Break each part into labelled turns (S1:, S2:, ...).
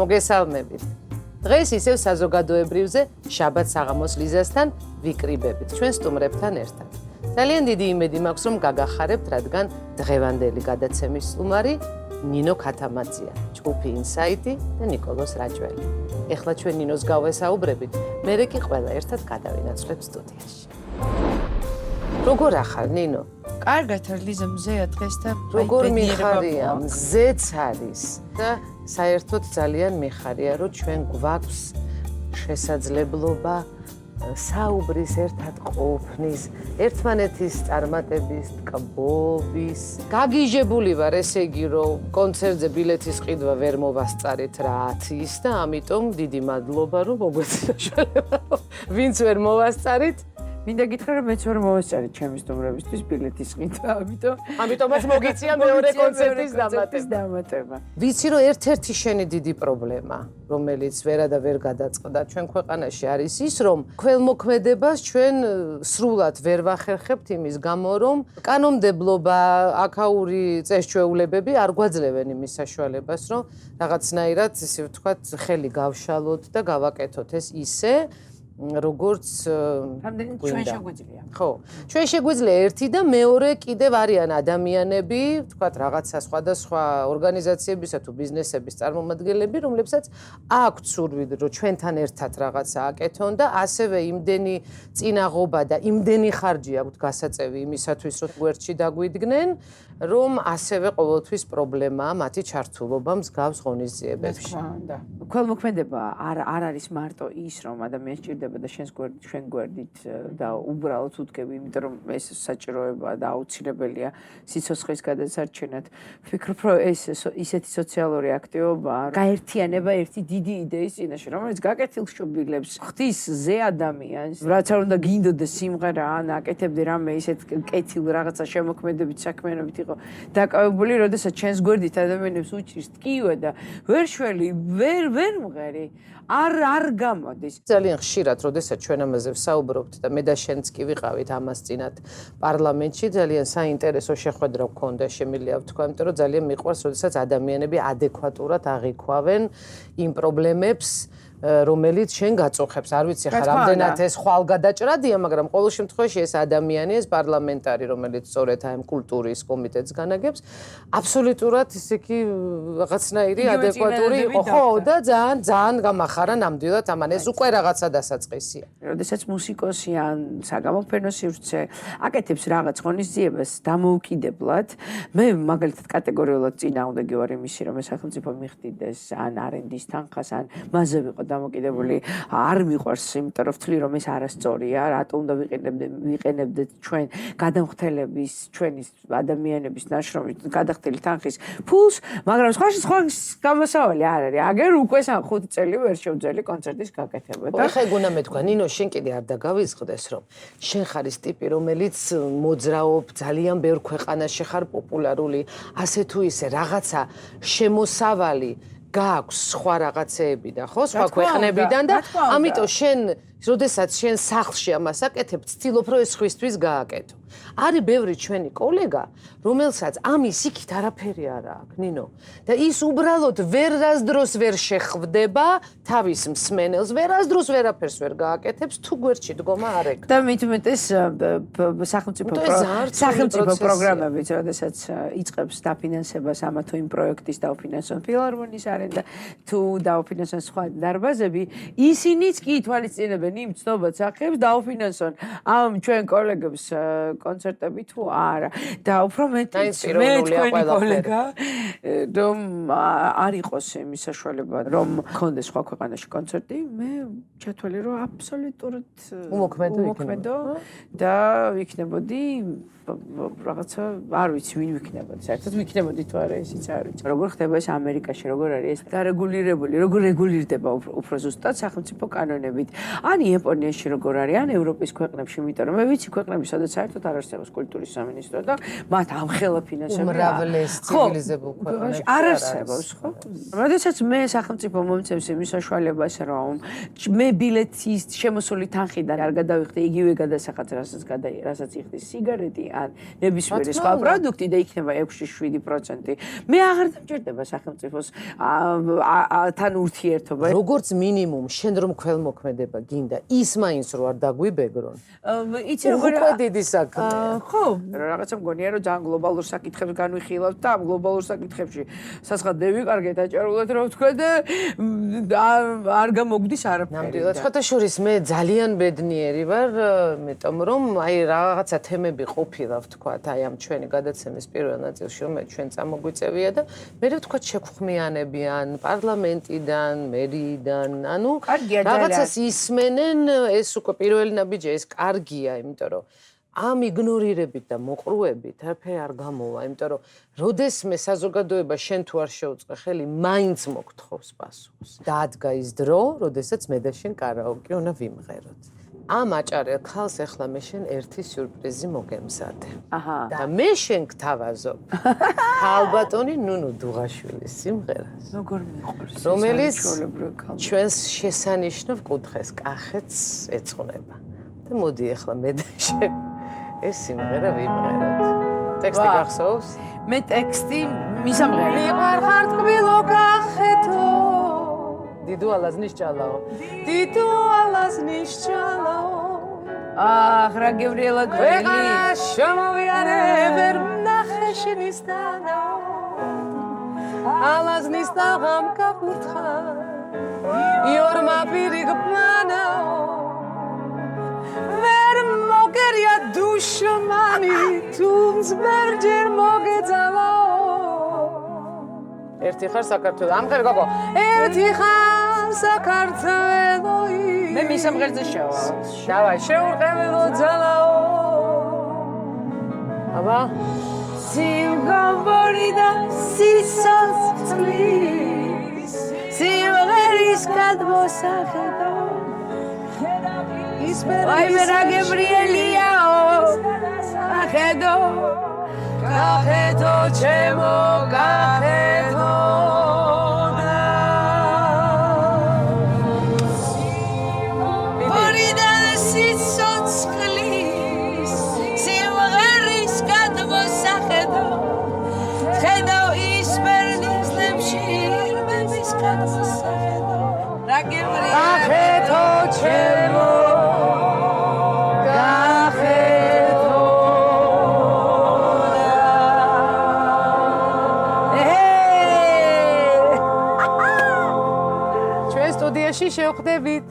S1: მოგესალმებით. დღეს ისევ საზოგადოებრივზე შაბათ საღამოს ლიზასთან ვიკრიბებით ჩვენ სტუმრებთან ერთად. ძალიან დიდი იმედი მაქვს რომ გაგახარებთ, რადგან დღევანდელი გადაცემის სტუმარი ნინო ქათამაძეა, ჯგუფი ინსაიტი და ნიკოლოს რაჭველი. ეხლა ჩვენ ნინოს გავესაუბრებით, მერე კი ყველა ერთად გადავინაცვლებ სტუდიაში. როგორ ახარ ნინო?
S2: კარგად არ ლიზა მზეა დღეს და
S1: როგორ მიხარია? მზეც არის და საერთოდ ძალიან მიხარია რომ ჩვენ გვაქვს შესაძლებლობა საუბრის, ერთად ყოფნის, ერთმანეთის წარმატების, ტკბობის. გაგიჟებული ვარ, ესე იგი, რომ კონცერტზე ბილეთის ყიდვა ვერ მოვასწარეთ რა 10-ის და ამიტომ დიდი მადლობა, რომ მოგვეცდა საშუალება. ვინც ვერ მოვასწარით?
S2: მინდა გითხრა რომ მეც ვერ მოვასწარეთ ჩემი სტუმრებისთვის ბილეთის ყიდვა,
S1: ამიტომაც მოგიწია მეორე კონცერტის დამატება. ვიცი რომ ერთ-ერთი შენი დიდი პრობლემა, რომელიც ვერა და ვერ გადაწყდა ჩვენ ქვეყანაში არის ის, რომ ქველმოქმედებას ჩვენ სრულად ვერ ვახერხებთ იმის გამო, რომ კანონმდებლობა, აქაური წესჩვეულებები არ გვაძლევენ იმის საშუალებას, რომ რაღაცნაირად, ისე ვთქვათ, ხელი გავშალოთ და გავაკეთოთ ეს ისე როგორც
S2: ჩვენ შეგვიძლია.
S1: ხო, ჩვენ შეგვიძლია ერთი და მეორე კიდევ არიან ადამიანები, ვთქვათ, რაღაცა სხვადასხვა ორგანიზაციებისა თუ ბიზნესების წარმომადგენლები, რომლებსაც აქვთ სურვილი, რომ ჩვენთან ერთად რაღაცა აკეთონ და ასევე იმდენი წინაღობა და იმდენი ხარჯი აქვთ გასაწევი იმისათვის, რომ გვერდში დაგვიდგნენ, რომ ასევე ყოველთვის პრობლემაა მათი ჩართულობა მსგავს ღონისძიებებში.
S2: ქველმოქმედება არ არის მარტო ის, რომ ადამიანს ჭირდება და ჩვენ გვერდით და უბრალოდ უთქები, იმიტომ რომ ეს საჭიროებაა და აუცილებელია სიცოცხლის გადასარჩენად. ვფიქრობ, რომ ეს ისეთი სოციალური აქტივობაა, გაერთიანება ერთი დიდი იდეის წინაშე, რომელიც გაკეთილშობილებს ხდის ზე ადამიანს, რაც არ უნდა გინდოდეს სიმღერა ან აკეთებდე რამე ისეთ კეთილ რაღაცა შემოქმედებით საქმიანობით იყო დაკავებული, როდესაც ჩვენს გვერდით ადამიანებს უჭირს ტკივე და ვერ შველი, ვერ მღერი. არ გამოდის.
S1: ძალიან ხშირად, როდესაც ჩვენ ამაზე ვსაუბრობთ და მე და შენც კი ვიყავით ამას წინათ პარლამენტში, ძალიან საინტერესო შეხვედრა გქონდა, შემიძლია ვთქვა, იმიტომ რომ ძალიან მიყვარს, როდესაც ადამიანები ადეკვატურად აღიქვავენ იმ პრობლემებს, რომელიც შენ გაწუხებს. არ ვიცი ხა რამდენად ეს ხვალგადაჭრადია, მაგრამ ყოველ შემთხვევაში ეს ადამიანი, ეს პარლამენტარი, რომელიც სწორედ ამ კულტურის კომიტეტს განაგებს, აბსოლუტურად ისე კი რაღაცნაირი ადეკვატური იყო, ხო, და ძალიან გამახარა ნამდვილად ამან. ეს უკვე რაღაცა დასაწყისია.
S2: როდესაც მუსიკოსი ან საგამოფენო სივრცე აკეთებს რაღაც ღონისძიებას დამოუკიდებლად, მე მაგალითად კატეგორიულად წინააღმდეგი ვარ იმისი, რომ სახელმწიფო მიხდიდეს ან R&D-ის თანხას, ან მასზე ვიყო დამოკიდებული, არ მიყვარს, იმიტომ რომ ვთვლი, რომ ეს არასწორია, რატო უნდა ვიყენებდეთ ჩვენ გადამხდელების, ჩვენი ადამიანების ნაშრომით გადახდილი თანხის ფულს, მაგრამ სხვა გამოსავალი არ არის. აგერ უკვე 5 წელი ვერ შევძელი კონცერტის გაკეთება.
S1: და ხა ეგ უნდა მეთქვა, ნინო, შენ კიდე არ დაგავიწყდეს, რომ შენ ხარ ის ტიპი, რომელიც მოძრაობ ძალიან ბევრ ქვეყანაში ხარ პოპულარული, ასე თუ ისე რაღაცა შემოსავალი გააქვს სხვა რაღაცეები და ხო, სხვა ქვეყნებიდან და ამიტომ შენ, როდესაც შენ სახლში ამას აკეთებ, ცდილობ რომ ეს სხვისთვის გააკეთო. არის ბევრი ჩვენი კოლეგა, რომელსაც ამის იქით არაფერი არ აქვს, ნინო. და ის უბრალოდ ვერასდროს ვერ შეხვდება თავის მსმენელს, ვერასდროს ვერაფერს ვერ გააკეთებს, თუ გვერდში დგომა არ ეკ.
S2: და მით უმეტეს სახელმწიფო პროგრამებით, როდესაც იწყებს დაფინანსებას ამა თუ იმ პროექტის დაუფინანსონ ფილარმონიის არენა და თუ დაუფინანსონ სხვა დარბაზები, ისინიც კი ითვალისწინებენ იმ ცნობად სახეებს დაუფინანსონ ამ ჩვენ კოლეგებს კონცერტები თუ არა. და უფრო მეტი თქვენი კოლეგა რომ არ იყოს იმის საშუალება, რომ მქონდეს სხვა ქვეყანაში კონცერტი, მე ჩათვალე რომ აბსოლუტურად უმოქმედო და ვიქნებოდი რაღაცა არ ვიცი ვინ ვიქნებოდი. საერთოდ ვიქნებოდი თუ არა ისიც არ ვიცი. როგორ ხდება ეს ამერიკაში, როგორ არის ეს დარეგულირებული, როგორ რეგულირდება უფრო ზუსტად სახელმწიფო კანონებით. ან იაპონიაში როგორ არის, ან ევროპის ქვეყნებში, იმიტომ რომ მე ვიცი ქვეყნები, სადაც საერთოდ არ არ არსებობს კულტურის სამინისტრო და მათ ამხელა ფინანსები
S1: უმრავლეს ცივილიზებულ ქვეყნებში
S2: არ არსებობს, ხო? როდესაც მე სახელმწიფო მომცემს იმის საშუალებას, რომ მე ბილეთის შემოსული თანხიდან არ გადავიხდი იგივე გადასახადს, რასაც იხდის სიგარეტი ან ნებისმიერი სხვა პროდუქტი და იქნება 6-7%. მე აღარ დამჭირდება სახელმწიფოს თან ურთიერთობა.
S1: როგორც მინიმუმ შენ რომ ქველმოქმედება გინდა ის მაინც რო არ დაგვიბეგრონ.
S2: იცი როგორ
S1: უკვე დიდი საქმეა.
S2: ხო, რაღაცა მგონია რომ ძალიან გლობალურ საკითხებს განვიხილავთ და ამ გლობალურ საკითხებში საცხად დევიკარგეთ აჭარულად რომ ვთქვა და არ გამოგვდის არაფერი.
S1: ნამდვილად, სხვათა შორის მე ძალიან ბედნიერი ვარ, მეტომ რომ აი რაღაცა თემები ყოფილა ვთქვათ, აი ამ ჩვენი გადაცემის პირველ ნაწილში რომ ჩვენ წამოგვიწევია და მე ვთქვათ შეგვხმიანებიან პარლამენტიდან, მერიიდან, ანუ რაღაცას ისმენენ, ეს უკვე პირველი ნაბიჯი, ეს კარგია, იმიტომ რომ ამ იგნორირებით და მოყრუებით არაფერი არ გამოვა, იმიტომ რომ როდესმე საზოგადოება შენ თუ არ შეუწყე ხელი, მაინც მოგთხოვს პასუხს. დაადგა ის დრო, როდესაც მე და შენ კარაოკე უნდა ვიმღეროთ. ამ აჭარელ ქალს ახლა მე შენ ერთი სიურპრიზი მოგემზადე. და მე შენ გთავაზობ ქალბატონი ნუნუ დუღაშვილის სიმღერას.
S2: როგორ მიყვარს
S1: რომელიც ჩვენს შესანიშნავ კუთხეს კახეთს ეძღვნება. და მოდი ახლა მე და შენ ეს სიმღერა ვიმღეროთ. ტექსტი გახსოვს?
S2: მე ტექსტი მისამღერე.
S1: მიყვარხარ თბილო კახეთო. დიდო ალაზნიშჩალაო. დიდო ალაზნიშჩალაო.
S2: აх, რა გევრიელა გველი.
S1: შემოვიანე ვერ ნახე შენის თანაო. ალაზნის თაღამ გაკუთხა. იორმა პირი გბანაო. ვერ მოგერია დუშმანი, თუნც მერჯერ მოგეძალაო. ერთი ხარ საქართველო, ამხერ გოგო. ერთი ხარ საქართველოი.
S2: მე მისამღერზე შევა.
S1: დავაი, შეურყეველო ძალაო. აბა,
S2: სიმღომბორი და სიცოცხლის, სიმღერის გადმოსახედო. Ay, mera Gabrieliao, Cajedo, Cajedo, Chemo, Cajedo. Morida de Sitsotzklis, Simgeris Kadmos Cajedo, Cajedo Ispernis Lemshir, Bebis Kadmos Cajedo.
S1: Cajedo, Chemo. სტუდიაში შევხვდებით.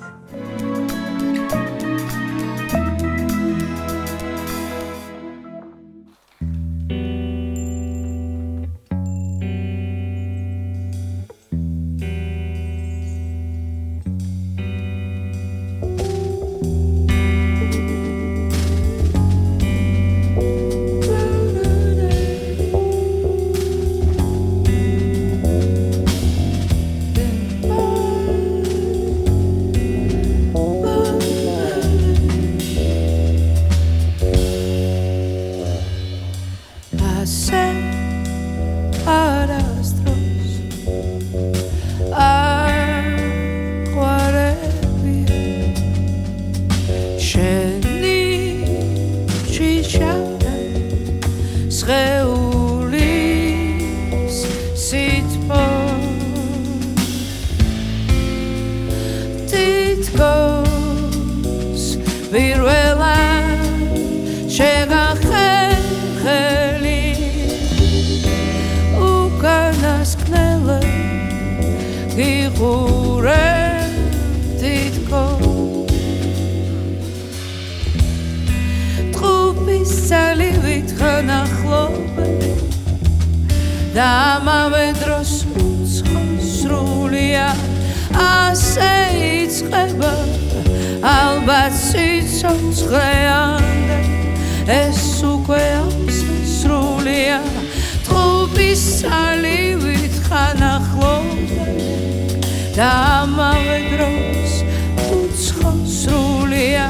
S2: Srulia,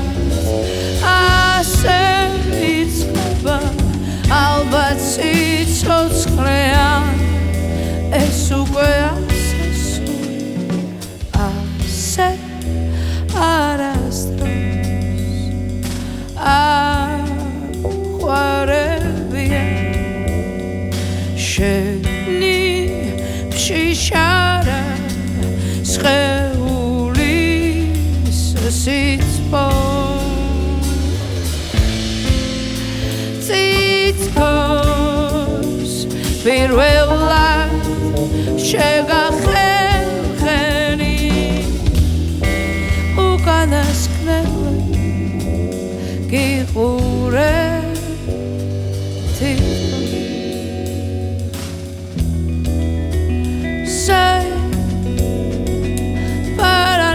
S2: I say it's ეს უკვე ასე არასდროს აყვარებია შენი შიშარა სხეულის სიცბო ციცბოს პირველად შეგახერხენი უკანასკნელი გიყურე Say, but I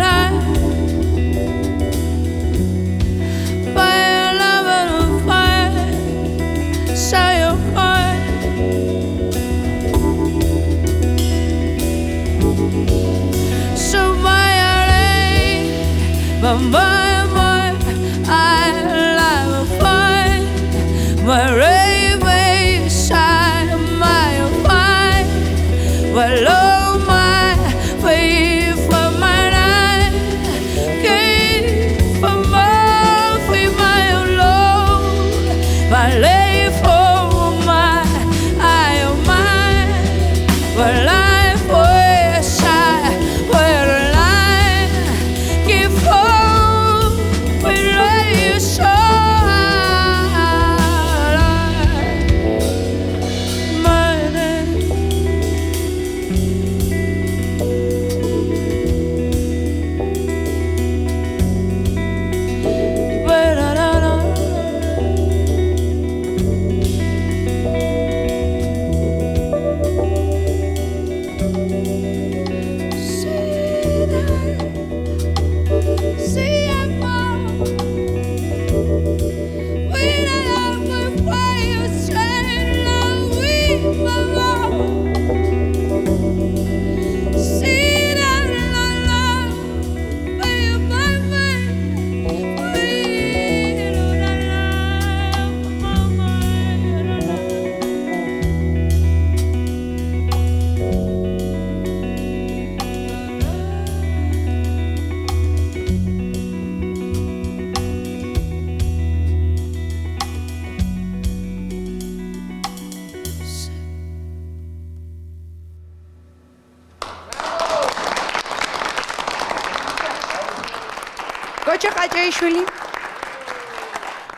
S3: Gocha Qajaishvili.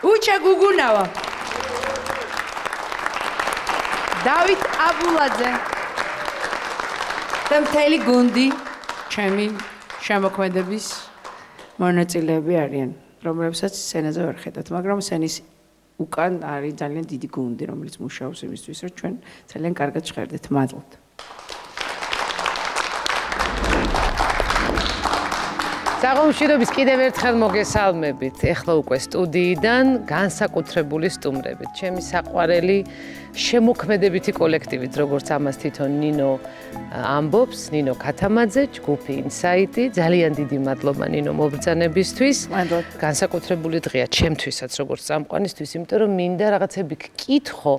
S3: Ucha Gugunava. David Abuladze.
S2: და მთელი გუნდი ჩემი შემოქმედების მონაწილეები არიან, რომლებსაც სცენაზე ვერ ხედავთ, მაგრამ სცენის უკან არის ძალიან დიდი გუნდი, რომელიც მუშაობს იმისთვის, რომ ჩვენ ძალიან კარგად ჟღერდეთ. მადლობთ.
S1: საღამოშიდობის კიდევ ერთხელ მოგესალმებით. ეხლა უკვე სტუდიიდან განსაკუთრებული სტუმრებით. ჩემი საყვარელი შემოქმედებითი კოლექტივით, როგორც ამას თვითონ ნინო ამბობს, ნინო ქათამაძე, ჯგუფი ინსაიტი. ძალიან დიდი მადლობა ნინო მობრძანებისთვის.
S2: მადლობა.
S1: განსაკუთრებული დღეა ჩემთვისაც, როგორც წამყვანისთვის, იმიტომ რომ მინდა რაღაცები გკითხო,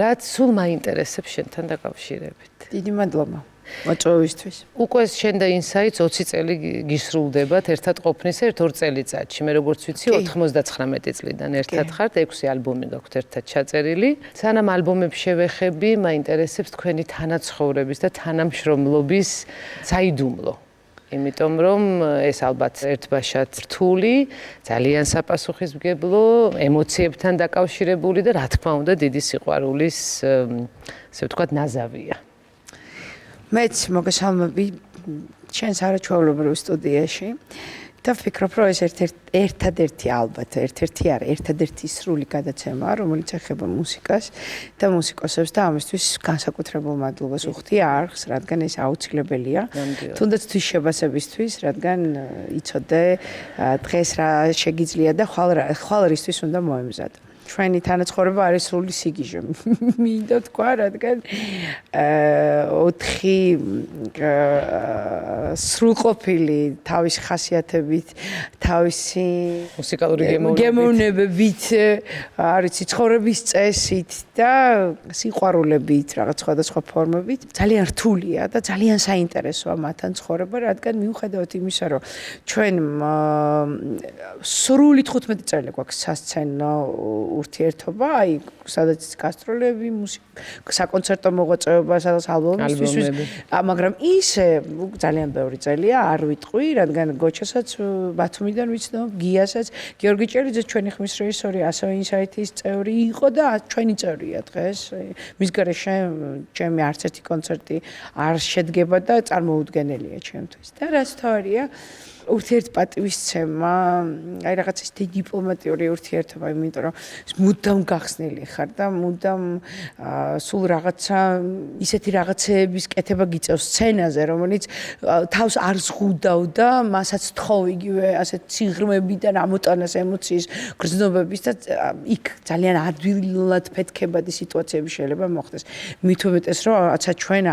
S1: რაც სულ მაინტერესებს შენთან დაკავშირებით.
S2: დიდი მადლობა. მოწვევისთვის.
S1: უკვე შენ და ინსაიტს 20 წელი გისრულდებათ ერთად ყოფნის 1-2 წელიწადში. მე როგორც ვიცი 99 წლიდან ერთად ხართ, 6 ალბომი გაქვთ ერთად ჩაწერილი. სანამ ალბომებს შევეხები, მაინტერესებს თქვენი თანაცხოვრების და თანამშრომლობის საიდუმლო. იმიტომ რომ ეს ალბათ ერთბაშად რთული, ძალიან საპასუხისმგებლო, ემოციებთან დაკავშირებული და რა თქმა უნდა დიდი სიყვარულის, ასე ვთქვათ, ნაზავია.
S2: მეც მოგესალმები ჩვენს არაჩვეულებრივ სტუდიაში და ვფიქრობ, რომ ეს ერთადერთი ალბათ, ერთ-ერთი არა, ერთადერთი სრული გადაცემაა, რომელიც ეხება მუსიკას და მუსიკოსებს და ამისთვის განსაკუთრებულ მადლობას უხდი არხს, რადგან ეს აუცილებელია. თუნდაც თვის შებასებისთვის, რადგან იცოდე დღეს რა შეგიძლია და ხვალ რისთვის უნდა მოემზადო. ჩვენი თანაცხოვრება არის სრული სიგიჟე. მინდა თქვა, რადგან 4 სრულყოფილი თავის ხასიათებით, თავისი
S1: მუსიკალური
S2: გემოვნებებით, არის ცხოვრების წესით და სიყვარულებით, რაღაც სხვადასხვა ფორმებით. ძალიან რთულია და ძალიან საინტერესოა მათთან ცხოვრება, რადგან მიუხედავად იმისა, რომ ჩვენ სრული 15 წელი გვაქვს სასცენო ურთიერთობა, აი, სადაც გასტროლები, საკონცერტო მოღვაწეობა, სადაც ალბომისთვის, მაგრამ ისე ძალიან ბევრი წელია, არ ვიტყვი, რადგან გოჩასაც ბათუმიდან ვიცნობ, გიასაც, გიორგი ჭელიძე ჩვენი ხმის რეჟისორი, ასევე ინსაითის წევრი იყო და ჩვენი წევრია დღეს. მის გარეშე ჩემი არც ერთი კონცერტი არ შედგება და წარმოუდგენელია ჩემთვის. და რაც თავარია, ურთიერთპატივისცემა, აი რაღაც ის დიპლომატიური ურთიერთობა, იმიტომ რომ მუდამ გახსნილი ხარ და მუდამ სულ რაღაცა ისეთი რაღაცეების კეთება გიწევს სცენაზე, რომელიც თავს არ ზღუდავ და მასაც თხოვ იგივე ასეთ სიღრმებიდან ამოტანას ემოციის გრძნობების და იქ ძალიან ადვილად ფეთქებადი სიტუაციები შეიძლება მოხდეს. მით უმეტეს რომ რაცა ჩვენ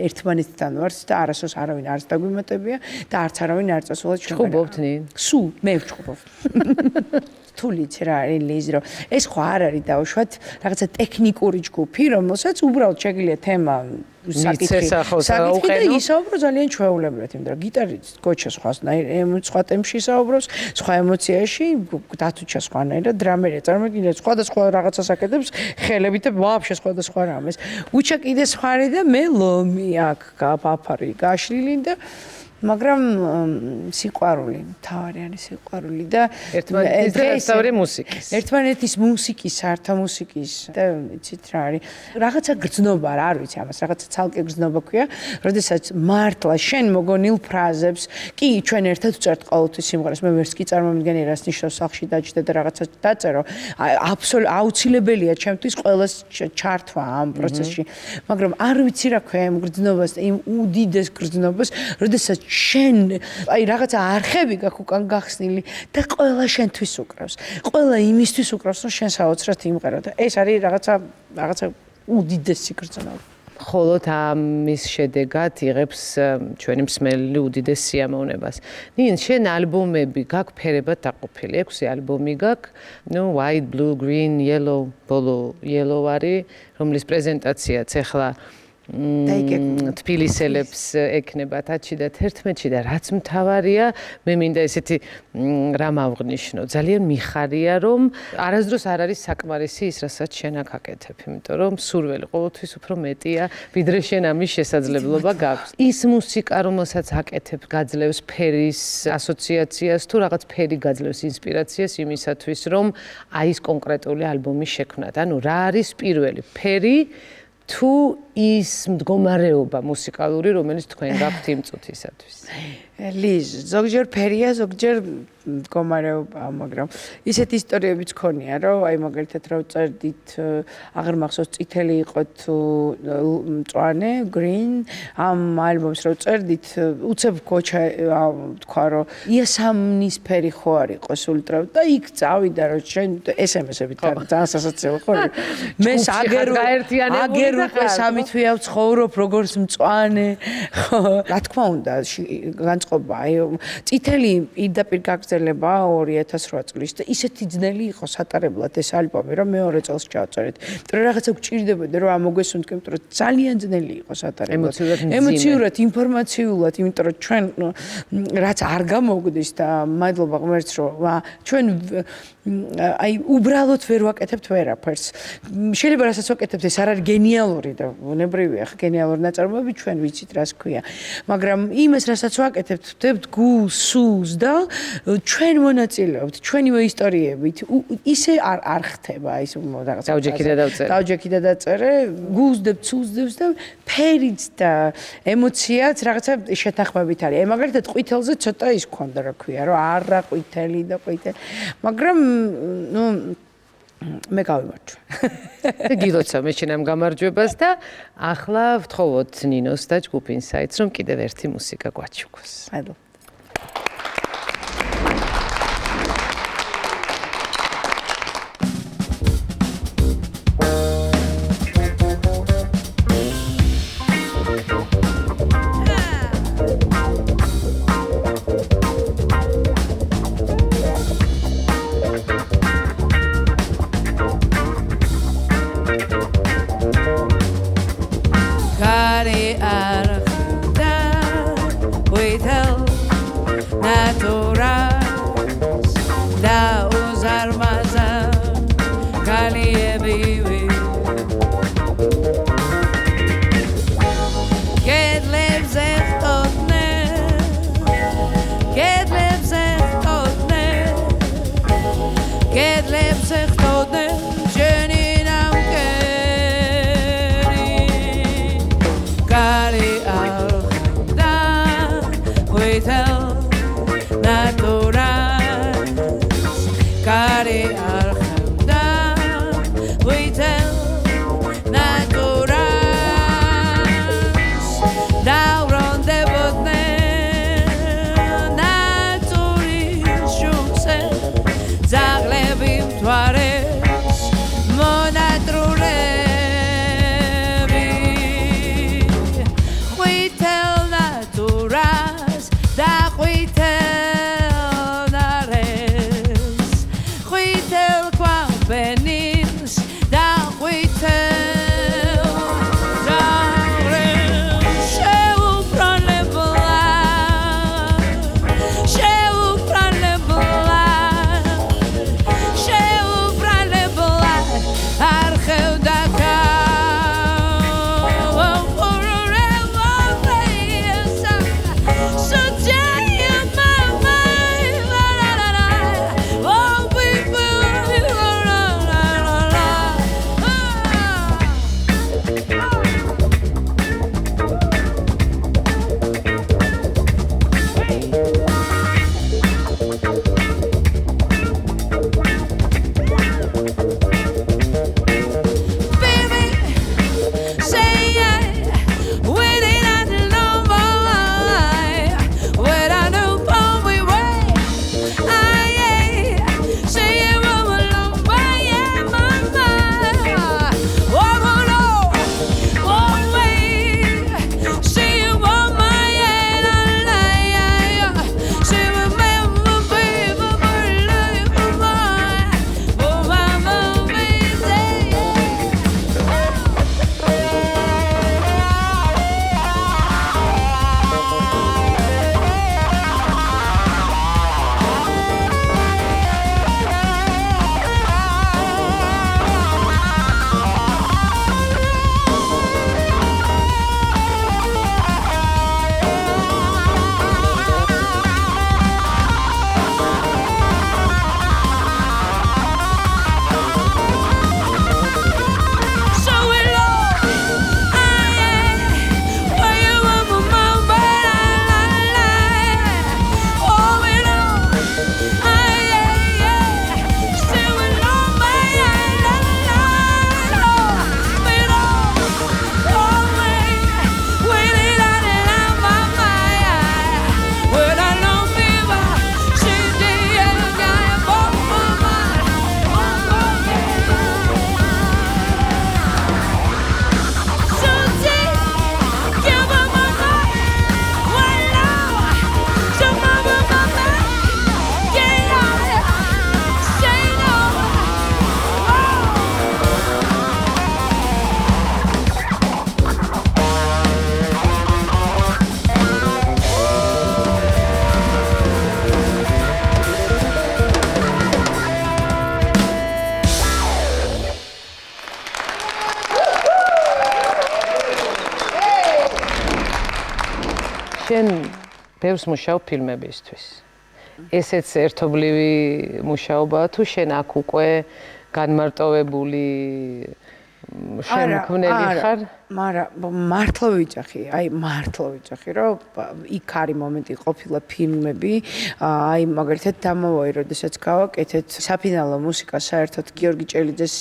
S2: ერთმანეთთან ვართ და არასოს არავინ არც დაგვიმატებია და არც არავინ არ წასულა
S1: ჩხუბობთ ნინ?
S2: სულ მე ვჩხუბობ. თულიც რა არის ლიზ რომ ეს ხო არ არის დაუშვათ რაღაცა ტექნიკური ჯგუფი, რომელსაც უბრალოდ შეგიძლია თემა საკითხი და ისაუბრო ძალიან ჩვეულებრივად, იმიტომ რომ გიტარისტ გოჩა სხვა ტემპში ისაუბრობს, სხვა ემოციაში, დათუჩა სხვანაირად, დრამერი წარმოგიდგენთ სხვადასხვა რაღაცას აკეთებს ხელებით და ვაფშე სხვადასხვა რამეს. უჩა კიდე სხვა არის და მე ლომი აქ გაფაფარი გაშლილი და მაგრამ სიყვარული, თავარი არის სიყვარული და ერთმანეთის მუსიკის, სართა მუსიკის და იცით რა არის. რაღაცა გრძნობა არ ვიცი ამას, რაღაცა ცალკე გრძნობა ქვია, როდესაც მართლა შენ მოგონილ ფრაზებს, კი ჩვენ ერთად ვწერთ ყოველთვის სიმღერას, მე ვერც კი წარმომიდგენი რას ნიშნავს სახლში დაჯდა და რაღაცა დაწერო. აუცილებელია ჩემთვის ყველას ჩართვა ამ პროცესში, მაგრამ არ ვიცი რა ქვია იმ გრძნობას და იმ უდიდეს გრძნობას, როდესაც შენ აი რაღაცა არხები გაქვს უკან გახსნილი და ყველა შენთვის უკრავს. ყველა იმისთვის უკრავს, რომ შენ საოცრად იმღერო და ეს არის რაღაცა უდიდესი გრძნობა.
S1: ხოლოდ ამის შედეგად იღებს ჩვენი მსმენელი უდიდეს სიამოვნებას. ნინ, შენ ალბომები გაქვს ფერებად დაყოფილი, 6 ალბომი გაქვს, white, blue, green, yellow, ბოლო yellow არის, რომლის პრეზენტაციაც ახლა თბილისელებს ეკნებათ 10-ში და 11-ში და რაც მთავარია, მე მინდა ესეთი რამ ავღნიშნო. ძალიან მიხარია, რომ არასდროს არ არის საკმარისი ის, რასაც შენ აქ აკეთებ, იმიტომ რომ სურველი ყოველთვის უფრო მეტია, ვიდრე შენ ამის შესაძლებლობა გაქვს. ის მუსიკა, რომელსაც აკეთებ, გაძლევს ფერის ასოციაციას თუ რაღაც ფერი გაძლევს ინსპირაციას იმისათვის, რომ აი ეს კონკრეტული ალბომი შექმნათ. ანუ რა არის პირველი ფერი თუ ის მდგომარეობა მუსიკალური, რომელიც თქვენ გაქვთ იმ წუთისათვის.
S2: ლიზ, ზოგჯერ ფერია, ზოგჯერ მდგომარეობა, მაგრამ ისეთი ისტორიებიც ქონია, რომ აი მაგალითად რა ვწერდით, აღარ მახსოვს წითელი იყო თუ მწვანე, green, ამ ალბომს რა ვწერდით, უცებ გოჩა თქვა, რომ იასამნის ფერი ხო არ იყოს ультра და იქ წავიდა, რომ შენ SMS-ებით ძალიან სასაცილო ხო? მე აგერ უკვე სამი თვეა ვცხოვრობ, როგორც მწვანე. რა თქმა უნდა, განწყობა, აი წითელი პირდაპირ გაგრძელება 2008 წლის და ისეთი ძნელი იყო სატარებლად ეს ალბომი, რომ მეორე წელს ჩავწერეთ. იმიტომ რომ რაღაცა გჭირდებოდა, რომ ამოგვესუნთქე, იმიტომ რომ ძალიან ძნელი იყო სატარებლად. ემოციურად, ინფორმაციულად, იმიტომ რომ ჩვენ რაც არ გამოგდის და მადლობა ღმერთს, რომ ჩვენ აი უბრალოდ ვერ ვაკეთებთ ვერაფერს. შეიძლება რასაც ვაკეთებთ, ეს არ არის გენიალური და უნებრივია, ხა გენიალური ნაწარმოები ჩვენ ვიცით რას ქვია. მაგრამ იმას რასაც ვაკეთებთ, ვდებთ გულს, სულს და ჩვენ მონაწილეობთ, ჩვენივე ისტორიებით. ისე არ ხდება ის რაღაცა. დავჯექი და დაწერე, გულს დებთ, სულს დებთ და ფერიც და ემოციაც რაღაცა შეთანხმებით არის. აი მაგალითად ყვითელზე ცოტა ის ქონდა რა ქვია, რომ არა ყვითელი და ყვითელი. მაგრამ მე გავიმარჯვე.
S1: გილოცა მე შენ ამ გამარჯვებას და ახლა ვთხოვოთ ნინოს და ჯგუფ ინსაიტს, რომ კიდევ ერთი მუსიკა გვაჩუქოს.
S2: მადლობა.
S1: შენ ბევრს მუშაობ ფილმებისთვის. ესეც ერთობლივი მუშაობაა თუ შენ აქ უკვე განმარტოვებული შემქმნელი ხარ?
S2: მაგრამ მართლა ვიძახი, მართლა ვიძახი, რომ იქ არის მომენტი ყოფილა ფილმები, მაგალითად დამოვაი, როდესაც გავაკეთეთ საფინალო მუსიკა საერთოდ გიორგი ჭელიძეს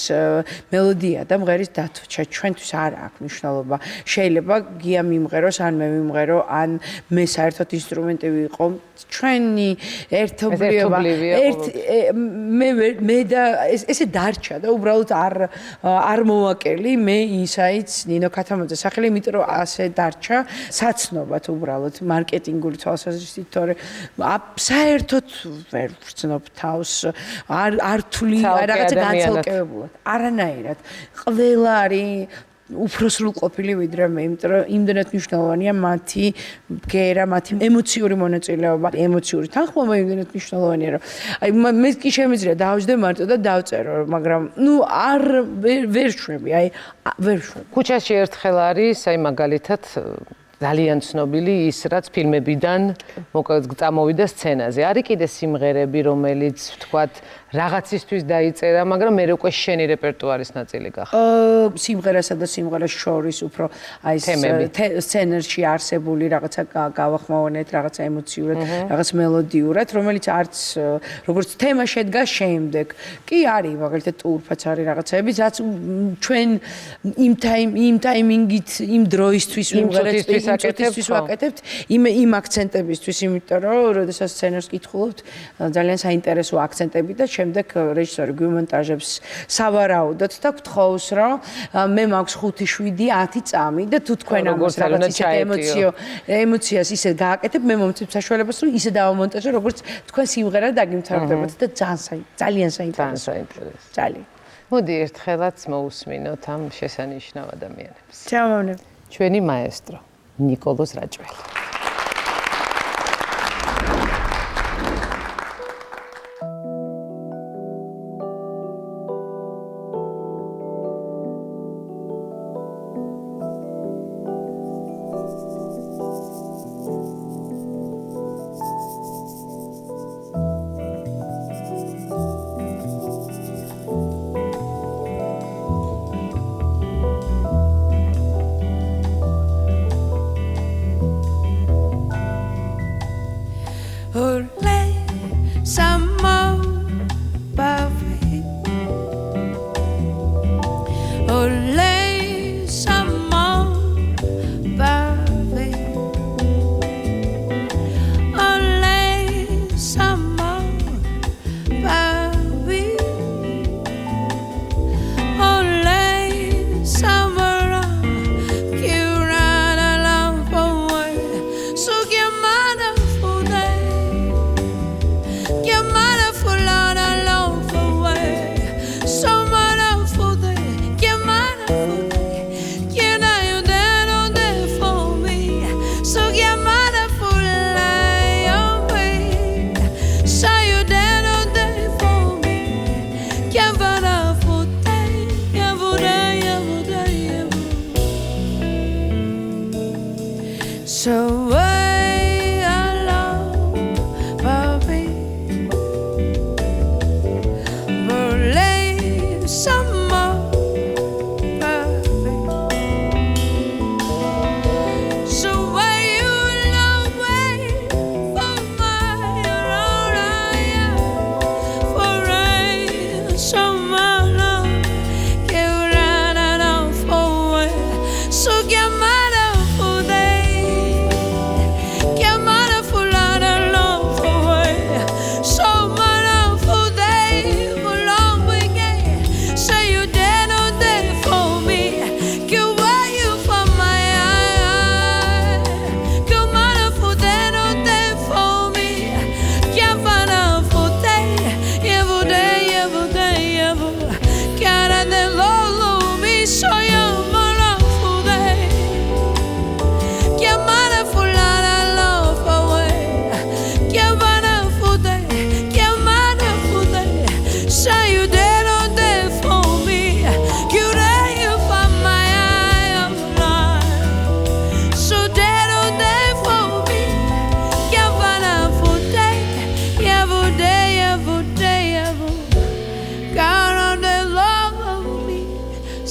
S2: მელოდია და მღერის დათვჩა ჩვენთვის არ აქვს მნიშვნელობა. შეიძლება გია მიმღეროს, ან მე მიმღერო, ან მე საერთოდ ინსტრუმენტი ვიყო. ჩვენი ერთობლიობა მე და ესე დარჩა და უბრალოდ არ მოვაკელი მე ისაიც ნინო ქათამაძე სახელი, იმიტომ რომ ასე დარჩა საცნობად უბრალოდ მარკეტინგული თვალსაზრისით, თორე საერთოდ ვერ ვცნობ თავს, არ თვლი რაღაცა განცალკევებულად, არანაირად. ყველა არის უფრო სრულყოფილი ვიდრე მე, იმიტომ რომ იმდენად მნიშვნელოვანია მათი გერა, მათი ემოციური მონაწილეობა, ემოციური თანხმობა იმდენად მნიშვნელოვანია, რომ მე კი შემიძლია დავждე მარტო და დავწერო, მაგრამ ვერ შვები, ვერ შვები.
S1: ქუჩაში ერთხელ არის, მაგალითად ძალიან ცნობილი ის, რაც ფილმებიდან წამოვიდა სცენაზე. არის კიდე სიმღერები, რომელიც ვთქვათ, რაღაცისთვის დაიწერა, მაგრამ მე უკვე შენი რეპერტუარის ნაწილი გახდა.
S2: სიმღერასა და სიმღერას შორის უფრო სცენარში არსებული რაღაცა გავახმოვანეთ, რაღაცა ემოციურად, რაღაც მელოდიურად, რომელიც არც როგორც თემა შედგა შემდეგ. კი არის, მაგალითად ტურფაც არის რაღაცაები, რაც ჩვენ იმ ტაიმინგით, იმ დროისთვის ვიმღერებთ, ვაკეთებთ, იმ აქცენტებისთვის, იმიტომ რომ როდესაც სცენარს კითხულობთ, ძალიან საინტერესო აქცენტები და შემდეგ რეჟისორი გვიმონტაჟებს სავარაუდოდ და გთხოვს, რომ მე მაქვს 5, 7, 10 წამი და თუ თქვენ ამას რაღაც ისეთ ემოციას ისე გააკეთებ, მე მომწიფ საშუალებას, რომ ისე დავამონტაჟო, როგორც თქვენ სიმღერა დაგიმთავრდებათ და ძალიან საინტერესო. ძალიან.
S1: მოდი ერთხელაც მოусმინოთ ამ შესანიშნავ ადამიანებს.
S2: ჩამოვნებ.
S1: ჩვენი მაესტრო ნიკოლოზ რაჭველი.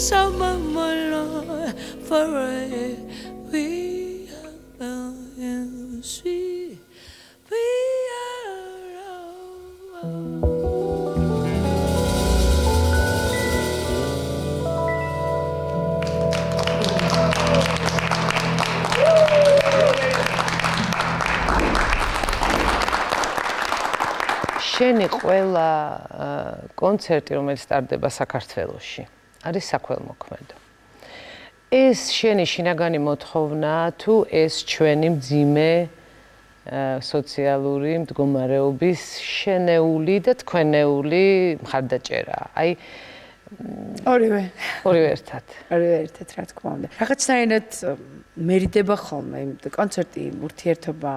S4: summer, my love, forever we are sweet, we are.
S1: შენი ყველა კონცერტი, რომელიც ტარდება საქართველოში, არის საქველმოქმედო. ეს შენი შინაგანი მოთხოვნაა თუ ეს ჩვენი მძიმე სოციალური მდგომარეობის შენეული და თქვენეული მხარდაჭერაა. აი
S2: ორივე
S1: ერთად.
S2: ორივე ერთად, რა თქმა უნდა. რაღაცნაირად მერიდება ხოლმე კონცერტი ურთიერთობა,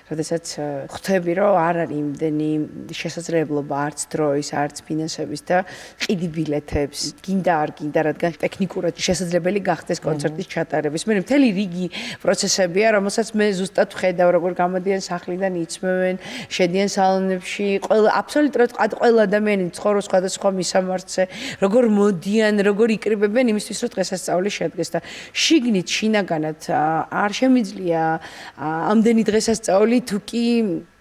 S2: როდესაც ხვდები, რომ არ არის იმდენი შესაძლებლობა არც დროის, არც ფინანსების და ყიდი ბილეთებს, გინდა არ გინდა, რადგან ტექნიკურად შესაძლებელი გახდეს კონცერტის ჩატარების. მე მთელი რიგი პროცესებია, რომელსაც მე ზუსტად ვხედავ, როგორ გამოდიან სახლიდან, იცმევენ, შედიან სალონებში, აბსოლუტურად ყველა ადამიანი ცხოვრობს სხვადასხვა მისამართზე, როგორ მოდიან, როგორ იკრიბებენ იმისთვის, რომ დღესასწაული შედგეს და შიგნით შინაგანად არ შემიძლია ამდენი დღესასწაული თუ კი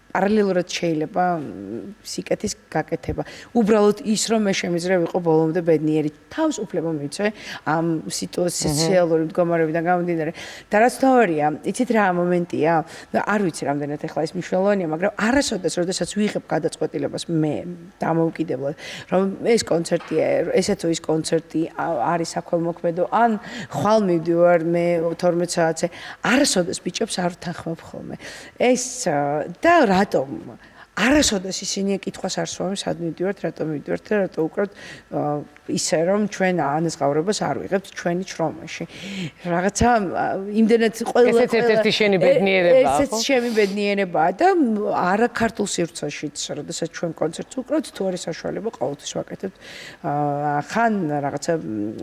S2: პარალელურად შეიძლება სიკეთის გაკეთება. უბრალოდ ის რომ მე შემიძლია ვიყო ბოლომდე ბედნიერი, თავს უფლება მივცე ამ სოციალური მდგომარეობიდან გამომდინარე. და რაც თავარია, იცით რა მომენტია? არ ვიცი რამდენად ახლა ეს მნიშვნელოვანია, მაგრამ არასოდეს, როდესაც ვიღებ გადაწყვეტილებას მე დამოუკიდებლად, რომ ეს კონცერტია, ესე თუ ის კონცერტი არის საქველმოქმედო, ან ხვალ მივდივარ მე 12 საათზე, არასოდეს ბიჭებს არ ვთანხმობ ხოლმე. ეს და რატომ? არასოდეს ისინი კითხვას არ სვამენ, სად მივდივართ, რატომ მივდივართ და რატო უკრავთ ისე რომ ჩვენ ანაზღაურებას არ ვიღებთ ჩვენი შრომაში. რაღაცა იმდენად ყველა
S1: ესეც ერთ-ერთი შენი ბედნიერებაა, ხო?
S2: ესეც ჩემი ბედნიერებაა და არა ქართულ სივრცეშიც, როდესაც ჩვენ კონცერტს უკრავთ, თუ არის საშუალება, ყოველთვის ვაკეთებთ. ხან რაღაცა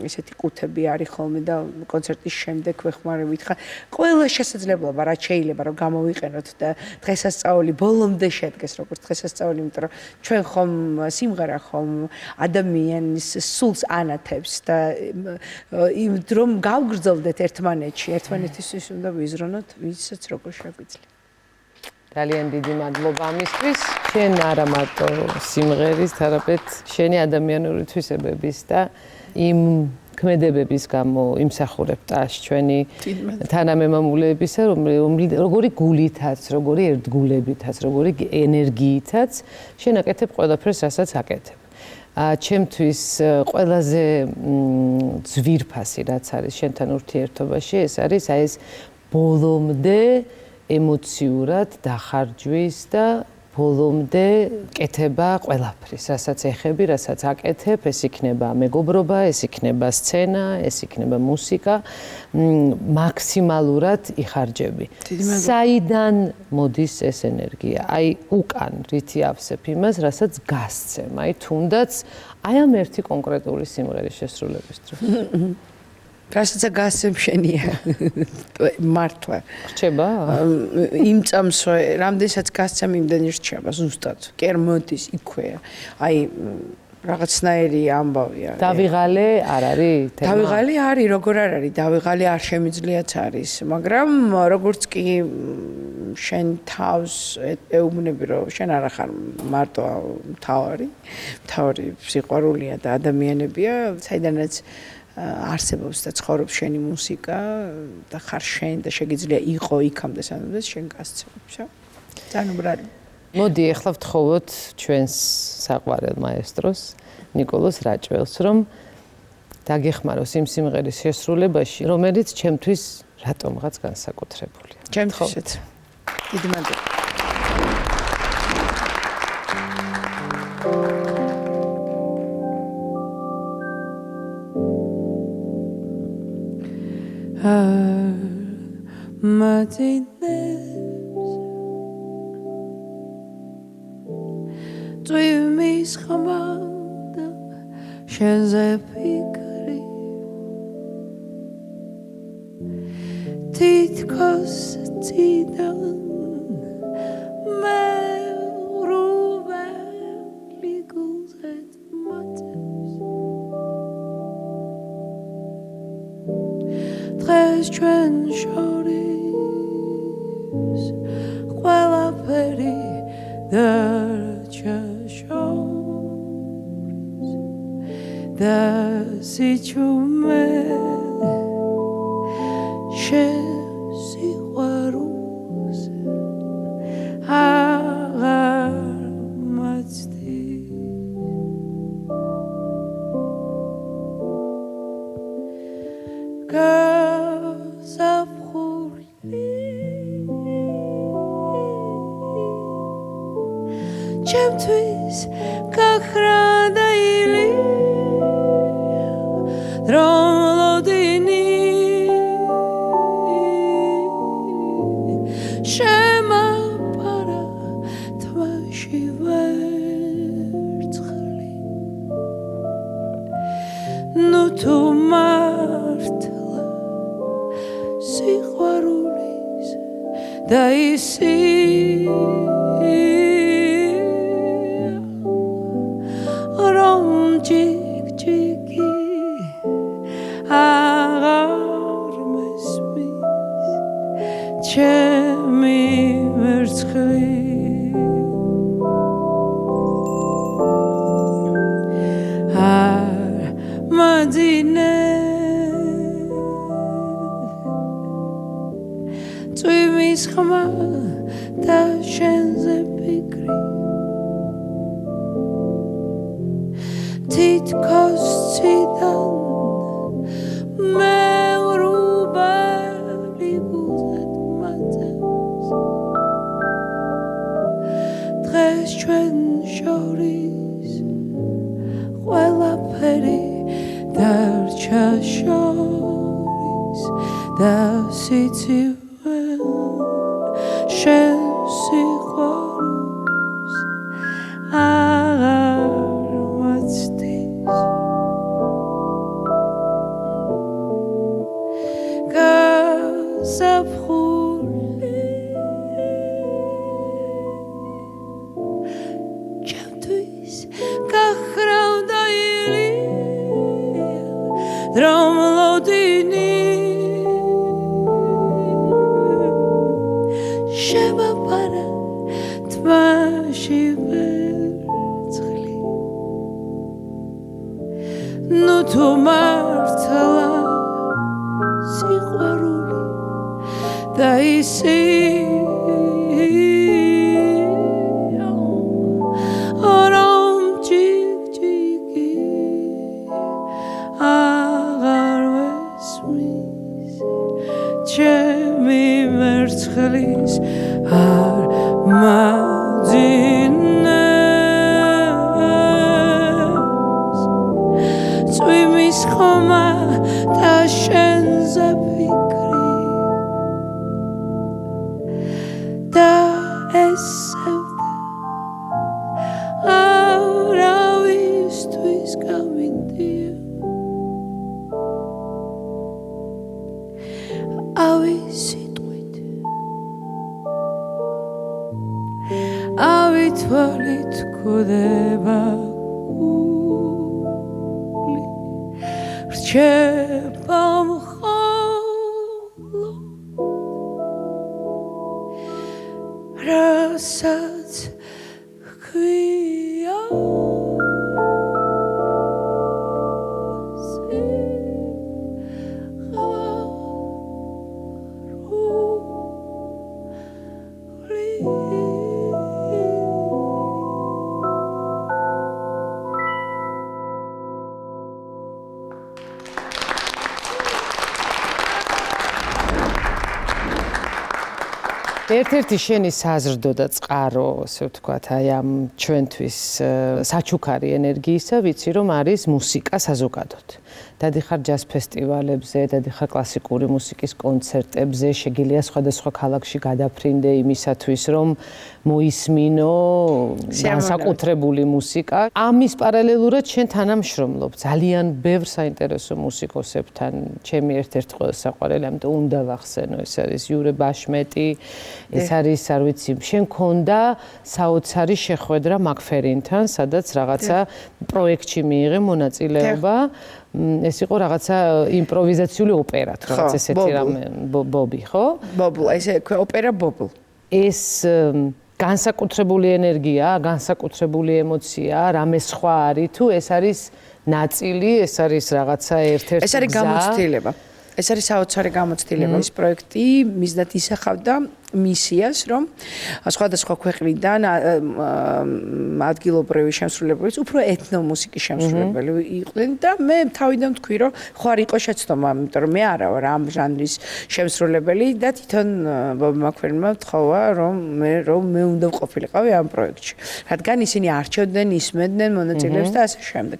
S2: ესეთი ყუთები არის ხოლმე და კონცერტის შემდეგ ვეხმარებით ხან ყველა შესაძლებლობა რაც შეიძლება რომ გამოვიყენოთ და დღესასწაული ბოლომდე შედგეს როგორც დღესასწაული, იმიტომ რომ ჩვენ ხომ სიმღერა ხომ ადამიანის სულს ანათებს და იმ რომ გავგრძელდეთ ერთმანეთში, ერთმანეთისთვის უნდა ვიზრუნოთ, ვისაც როგორ შეგვიძლია.
S1: ძალიან დიდი მადლობა ამისთვის. შენ არა მარტო სიმღერის, არამედ შენი ადამიანური თვისებების და იმ ქმედებების გამო იმსახურებ ტაშ ჩვენი თანამემამულეებისა, როგორი გულითაც, როგორი ერთგულებითაც, როგორი ენერგიითაც შენ აკეთებ ყველაფერს, რასაც აკეთებ. ჩემთვის ყველაზე ძვირფასი რაც არის შენთან ურთიერთობაში, ეს არის აი ეს ბოლომდე ემოციურად დახარჯვის და ბოლომდე კეთება ყველაფრის, რასაც ეხები, რასაც აკეთებ, ეს იქნება მეგობრობა, ეს იქნება სცენა, ეს იქნება მუსიკა, მაქსიმალურად იხარჯები. საიდან მოდის ეს ენერგია? აი უკან რითი ავსებ იმას, რასაც გასცემ, აი თუნდაც აი ამ ერთი კონკრეტული სიმღერის შესრულების დროს.
S2: რასაც გასცემ შენია. მართლა.
S1: რჩება?
S2: იმ წამს რამდენსაც გასცემ იმდენი რჩება ზუსტად. კი არ მოდის იქვეა. აი რაღაცნაირი ამბავია.
S1: დავიღალე არ არის თემა.
S2: დავიღალე არის, როგორ არ არის, დავიღალე არ შემიძლიაც არის, მაგრამ როგორც კი შენ თავს ეუბნები, რომ შენ არ ხარ მარტო მთავარი სიყვარულია და ადამიანებია, საიდანაც არსებობს და ცხოვრობს შენი მუსიკა და ხარ შენ და შეგიძლია იყო იქამდე სანამ შენ გასცემ. ძალიან უბრალოდ.
S1: მოდი ახლა ვთხოვოთ ჩვენს საყვარელ მაესტროს ნიკოლოზ რაჭველს, რომ დაგეხმაროს იმ სიმღერის შესრულებაში, რომელიც ჩემთვის რატომღაც განსაკუთრებულია.
S2: ჩემთვისაც. დიდი მადლობა.
S4: Dreamies come out, she's a pickery. Teeth cost down, my ruba legals at matters. დღეს ჩვენ შორის ყველაფერი დარჩა შორის და სიჩუმე სიყვარულს აღარ მაცდის გაზაფხული ჩემთვის გახრა და ილია დრომლოდინი შემაპარა თვაში ვერცხლი ნუ თუ მართლა სიყვარულის და რომ ჯიგჯიგი აღარ მესმის ჩემი ვერცხლი არ მაძინე წვიმის ხმა და შენზე ფიქრი თითქოს ციდან მეურუბელი გულზედ მაწევს დღეს ჩვენ შორის ყველაფერი დარჩა შორის და სიცივე შენ სიყვარულს აღარ მაცდის გაზაფხული ჩემთვის გახრავდა ილია დრომლოდინი შემაპარა თვაში ვერცხლი ნუ თუ მართლა სიყვარული და რომ ჯიგჯიგი აღარ ვესმის ჩემი ვერცხლის არ მაძინებს წვიმის ხმა და შენზე ფიქრი და ესევდა არავისთვის გამინდია ავი სიტყვით ავი თვალით გდება გული რჩება მხოლოდ რასაც ჰქვია
S1: ერთ-ერთი შენი საზრდო და წყარო, ასე ვთქვათ, აი ამ ჩვენთვის საჩუქარი ენერგიისა, ვიცი რომ არის მუსიკა საზოგადოდ. დადიხარ ჯაზ ფესტივალებზე, დადიხარ კლასიკური მუსიკის კონცერტებზე, შეგიძლია სხვადასხვა ქალაქში გადაფრინდე იმისათვის, რომ მოისმინო განსაკუთრებული მუსიკა. ამის პარალელურად შენ თანამშრომლობ ძალიან ბევრ საინტერესო მუსიკოსებთან. ჩემი ერთ-ერთი ყველაზე საყვარელი, ამიტომ უნდა ვახსენო, ეს არის იურე ბაშმეტი, ეს არის, არ ვიცი, შენ გქონდა საოცარი შეხვედრა მაკფერინთან, სადაც რაღაცა პროექტში მიიღე მონაწილეობა. ეს იყო რაღაცა იმპროვიზაციული ოპერა თუ რაღაც ესეთი რამე ბობი, ხო?
S2: ბობლ, ესე ოპერა ბობლ.
S1: ეს განსაკუთრებული ენერგია, განსაკუთრებული ემოცია, რამე სხვა არის თუ ეს არის ნაწილი, ეს არის რაღაცა ერთ-ერთი
S2: ეს არის გამოცდილება. ეს არის საოცარი გამოცდილება ეს პროექტი, მიზნად ისახავდა მისიას, რომ სხვადასხვა ქვეყნიდან ადგილობრივი შემსრულებლებიც უფრო ეთნომუსიკის შემსრულებელი იყვნენ და მე თავიდან ვთქვი, რომ ხო არ იყო შეცდომა, იმიტომ რომ მე არა ვარ ამ ჟანრის შემსრულებელი და თვითონ ბობ მაქვერინმა ვთხოვა, რომ მე უნდა ვყოფილიყავი ამ პროექტში. რადგან ისინი არჩევდნენ, ისმენდნენ მონაწილეებს და ასე შემდეგ.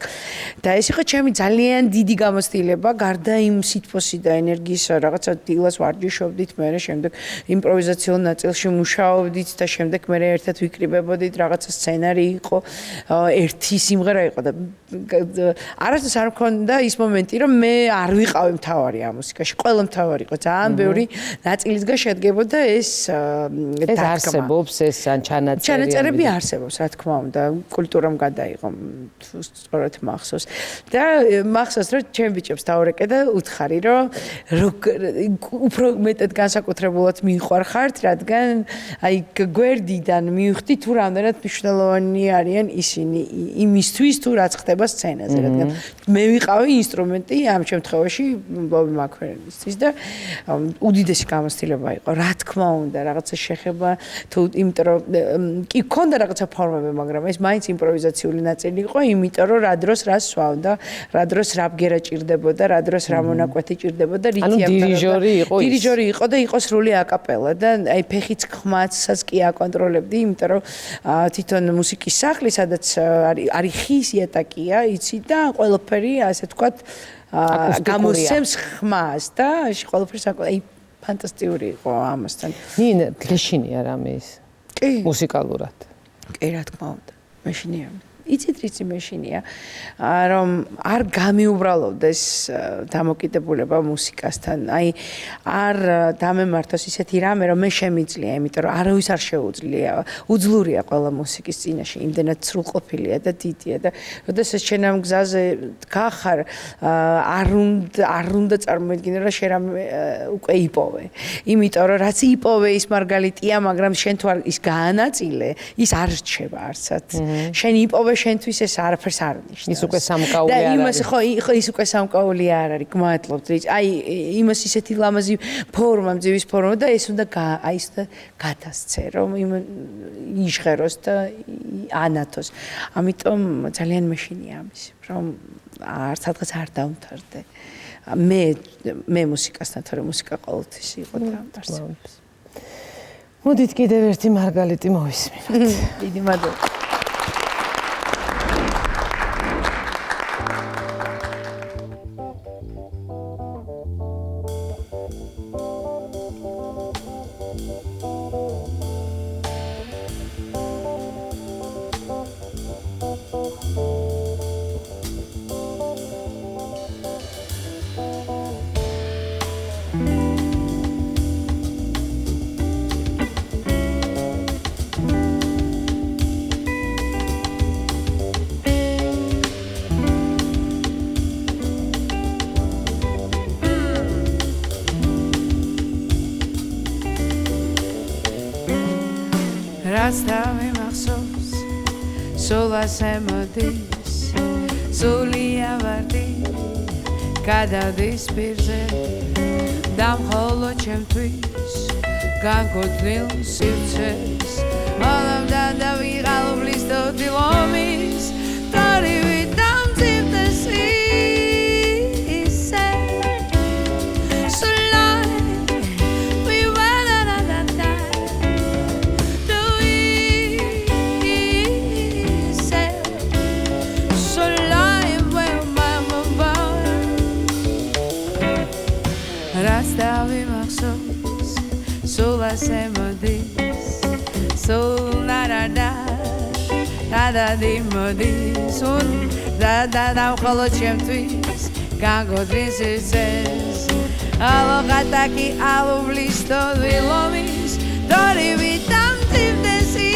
S2: და ეს იყო ჩემი ძალიან დიდი გამოცდილება, გარდა იმ სითბოსი და ენერგიის რაღაცა დილას ვარჯიშობდით, მე შემდეგ იმპროვიზაცია ნაწილში მუშაობდით და შემდეგ მე ერთად ვიკრიბებოდით, რაღაცა სცენარი იყო, ერთი სიმღერა იყო და არასდროს არ მქონდა ის მომენტი, რომ მე არ ვიყავი მთავარი ამ მუსიკაში, ყველა მთავარი იყო, ძალიან ბევრი ნაწილისგან შედგებოდა ეს დადგმა.
S1: არსებობს ეს ან ჩანაწერი?
S2: ჩანაწერები არსებობს, რა თქმა უნდა, კულტურამ გადაიღო, სწორად მახსოვს. და მახსოვს, რომ ჩემ ბიჭებს დავურეკე და უთხარი, რომ უფრო მეტად განსაკუთრებულად მიყვარხართ, რადგან აი გვერდიდან მივხვდი თუ რამდენად მნიშვნელოვანი არიან ისინი იმისთვის თუ რაც ხდება სცენაზე, რადგან მე ვიყავი ინსტრუმენტი ამ შემთხვევაში ბობი მაქვერინისთვის და უდიდესი გამოცდილება იყო, რა თქმა უნდა, რაღაცა შეხება თუ იმიტომ რომ კი ქონდა რაღაცა ფორმები, მაგრამ ეს მაინც იმპროვიზაციული ნაწილი იყო, იმიტომ რომ რა დროს რა სვავდა, რა დროს რა ბგერა ჭირდებოდა, რა დროს რა მონაკვეთი ჭირდებოდა, რითი
S1: ანუ დირიჟორი
S2: იყო და იყო სრული აკაპელა და აი ფეხიც ხმაცსაც კი აკონტროლებდი, იმიტომ რომ თვითონ მუსიკის სახლი, სადაც არის ხის იატაკია, იცი და ყველაფერი ასე ვთქვათ გამოსცემს ხმას და ყველაფერი აი ფანტასტიკური იყო ამასთან.
S1: ნინი გეშინია რამე ის?
S2: კი.
S1: მუსიკალურად.
S2: კი, რა თქმა უნდა. მეშინია. იცით რიცი მეშინია, რომ არ გამიუბრალოვდეს დამოკიდებულება მუსიკასთან. აი არ დამემართოს ისეთი რამე, რომ მე შემიძლია, იმიტომ რომ არავის არ შეუძლია. უძლურია ყველა მუსიკის წინაშე, იმდენად სრულყოფილია და დიდია და როდესაც შენ ამ გზაზე გახარ, არ უნდა წარმოედგინე, რომ შენ უკვე იპოვე. იმიტომ რომ რაც იპოვე ის მარგალიტია, მაგრამ შენ თუ არ ის გაანაწილე, ის არ რჩება არცად. შენ იპოვე შენთვის ეს არაფერს არ ნიშნავს.
S1: ის უკვე სამკაული არ არის.
S2: და იმას ხო ის უკვე სამკაული არ არის. გმადლობთ. აი იმას ისეთი ლამაზი ფორმა, მძივის ფორმა და ეს უნდა გადასცე, რომ იჟღეროს და ანათოს. ამიტომ ძალიან მეშინია ამის, რომ არც სადღაც არ დავმთავრდე. მე მუსიკასთან, თორე მუსიკა ყოველთვის იყო და არსებობს.
S1: მოდით კიდევ ერთი მარგალიტი მოვისმინოთ.
S2: დიდი მადლობა.
S4: Rastave maxos, sola semotis, solia vardi, cada dispirze, dam holo čemtvis, gangodnil sirces, malam da vigalo blisto dilomis, tori vitam zivtesi. Sola semodis, sol nada dimodis, da ukolochem twis, gango drinses, alo gataki, alo blisto vilomis, dori vitam tivdesi.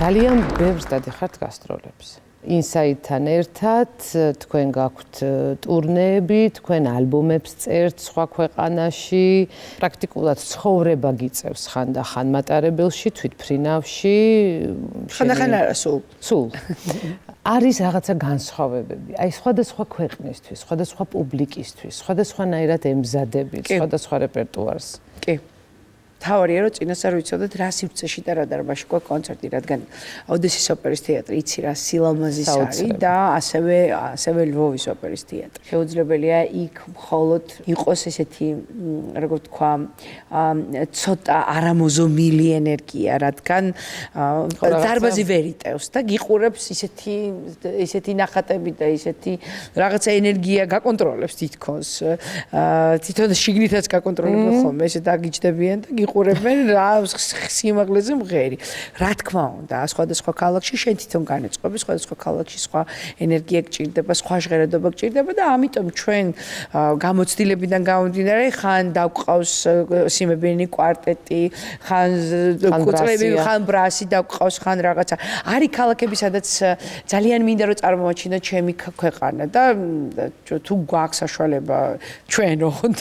S1: ძალიან ბევრს დადიხართ გასტროლებზე. Inside-თან ერთად თქვენ გაქვთ ტურნეები, თქვენ ალბომებს წერთ სხვა ქვეყანაში, პრაქტიკულად ცხოვრება გიწევს ხანდახან მატარებელში, თვითფრინავში,
S2: ხანდახან არა
S1: სულ. არის რაღაცა განსხვავებები. აი სხვადასხვა ქვეყნისთვის, სხვადასხვა პუბლიკისთვის, სხვადასხვანაირად ემზადებით, სხვადასხვა რეპერტუარს.
S2: კი. თავარია რომ წინასწარ ვიცოდეთ რა სივრცეში და რა დარბაზში გვაქვს კონცერტი, რადგან ოდესის ოპერის თეატრი იცი რა სილამაზის არის და ასევე ლვოვის ოპერის თეატრი. შეუძლებელია იქ მხოლოდ იყოს ესეთი, როგორ ვთქვა, ცოტა არამოზომილი ენერგია, რადგან დარბაზი ვერ იტევს და გიყურებს ისეთი ნახატები და ისეთი რაღაცა ენერგია გაკონტროლებს თითქოს. თვითონ შიგნითაც გაკონტროლებენ ხოლმე, ესე დაგიჯდებიან და ყურებენ რა სიმაღლეზე მღერი. რა თქმა უნდა, სხვადასხვა ქალაქში შენ თვითონ განეწყობი, სხვადასხვა ქალაქში სხვა ენერგია გჭირდება, სხვა ჟღერადობა გჭირდება და ამიტომ ჩვენ გამოცდილებიდან გამომდინარე, ხან დაგვყავს სიმებიანი კვარტეტი, ხან კუწლები, ხან ბრასი დაგვყავს, ხან რაღაცა. არის ქალაქები, სადაც ძალიან მინდა რომ წარმოვაჩინოთ ჩემი ქვეყანა და თუ გვაქვს საშუალება ჩვენ ოღონდ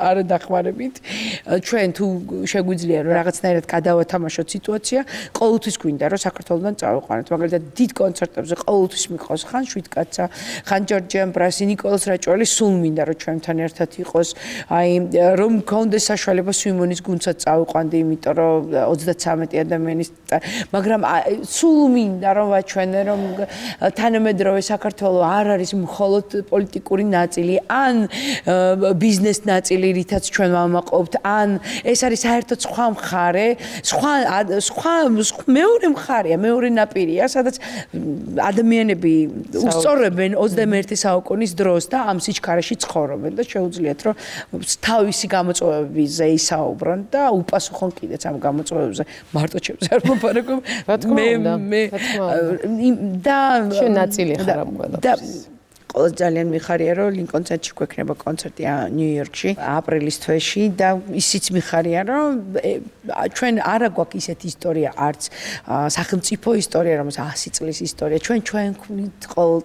S2: არა დახმარებით, ჩვენ თუ შეგვიძლია რომ რაღაცნაირად გადავათამაშოთ სიტუაცია, ყოველთვის გვინდა რომ საქართველოსთან წავიყვანოთ. მაგალითად, დიდ კონცერტებზე ყოველთვის მიყავს ხან შვიდკაცა, ხან ჯორჯიან ბრასი, ნიკოლას რაჭველი, სულ მინდა რომ ჩვენთან ერთად იყოს. აი, რომ გქონდეს საშუალება სვიმონის გუნდსაც წავიყვანდი, იმიტომ რომ 33 ადამიანის, მაგრამ სულ მინდა რომ ვაჩვენე, რომ თანამედროვე საქართველო არ არის მხოლოდ პოლიტიკური ნაწილი, ან ბიზნეს ნაწილი, რითაც ჩვენ ვამაყობთ, ან ეს არის საერთოდ სხვა მხარე, სხვა მეორე მხარეა, მეორე ნაპირია, სადაც ადამიანები უსწორებენ 21 საუკუნის დროს და ამ სიჩქარეში ცხოვრობენ და შეუძლიათ რომ თავისი გამოწვევებზე ისაუბრონ და უპასუხონ კიდეც ამ გამოწვევებზე. მარტო ჩემს არ მოპარაკობ. მე და
S1: შენ ნაწილი ხარ ამ ყველაფერს.
S2: ყველაზე ძალიან მიხარია რომ ლინკონ ცენტრში გვექნება კონცერტი ნიუ-იორკში აპრილის თვეში და ისიც მიხარია რომ ჩვენ არა გვაქვს ისეთი ისტორია არც სახელმწიფო ისტორია რომელსაც 100 წლის ისტორია ჩვენ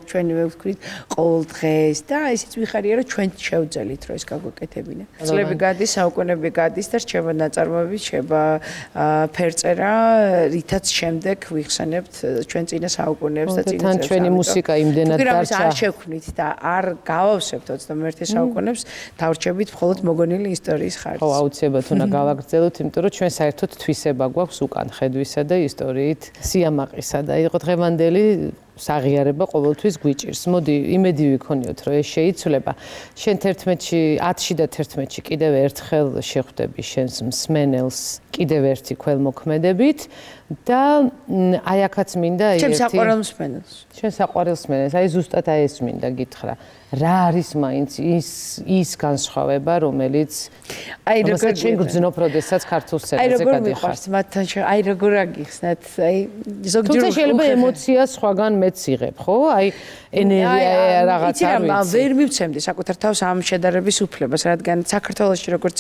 S2: ჩვენივე ვქვით ყოველ დღეს და ისიც მიხარია რომ ჩვენ შევძელით რომ ეს გაგვეკეთებინა. წლები გადის, საუკუნეები გადის და რჩება ნაწარმოები, რჩება ფერწერა, რითაც შემდეგ ვიხსენებთ ჩვენ წინა საუკუნეებს და წინა
S1: წელს. ჩვენი მუსიკა იმდენად დარჩა
S2: და არ გავავსებთ 21 საუკუნეებს, დავრჩებით მხოლოდ მოგონილი ისტორიის ხარჯს.
S1: ხო, აუცილებლად უნდა გავაგრძელოთ, იმიტომ რომ ჩვენ საერთოდ თვისება გვაქვს უკან ხედვისა და ისტორიით სიამაყისა და იყო დღევანდელი საღიარება ყოველთვის გვიჭირს. მოდი, იმედი ვიქონიოთ, რომ ეს შეიცვლება. შენ 10-ში და 11-ში კიდევ ერთხელ შეხვდები შენს მსმენელს კიდევ ერთი ქველმოქმედებით და აი აქაც მინდა ერთი
S2: ჩემს საყვარელ მსმენელს.
S1: შენ საყვარელ მსმენელს, აი ზუსტად აი ეს მინდა გითხრა. რა არის მაინც ის განსხვავება, რომელიც აი როგორ შენ გძნობ, როდესაც ქართულ სცენაზე გადიხარ.
S2: აი როგორ აგიხსნათ, აი ზოგჯერ
S1: თუმცა შეიძლება ემოცია სხვაგან მეც იღებ, ხო? აი ენერგია რაღაც არ ვიცი.
S2: ვერ მივცემდი საკუთარ თავს ამ შედარების უფლებას, რადგან საქართველოში როგორც